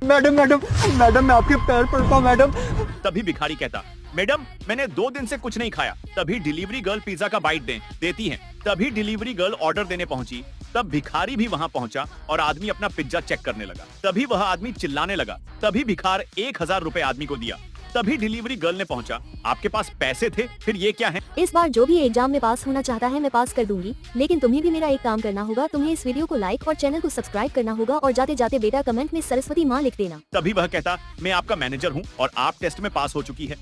Madam madam madam मैं आपके पैर पड़ता हूँ मैडम। तभी भिखारी कहता, मैडम मैंने 2 दिन से कुछ नहीं खाया। तभी डिलीवरी गर्ल पिज्जा का बाइट देती है। तभी डिलीवरी गर्ल ऑर्डर देने पहुंची। तब भिखारी भी वहां पहुंचा और आदमी अपना पिज्जा चेक करने लगा। तभी वह आदमी चिल्लाने लगा। तभी भिखार 1000 रुपए आदमी को दिया। तभी डिलीवरी गर्ल ने पहुंचा, आपके पास पैसे थे, फिर ये क्या है? इस बार जो भी एग्जाम में पास होना चाहता है मैं पास कर दूंगी, लेकिन तुम्हें भी मेरा एक काम करना होगा। तुम्हें इस वीडियो को लाइक और चैनल को सब्सक्राइब करना होगा और जाते जाते बेटा कमेंट में सरस्वती माँ लिख देना। तभी वह कहता, मैं आपका मैनेजर हूँ और आप टेस्ट में पास हो चुकी है।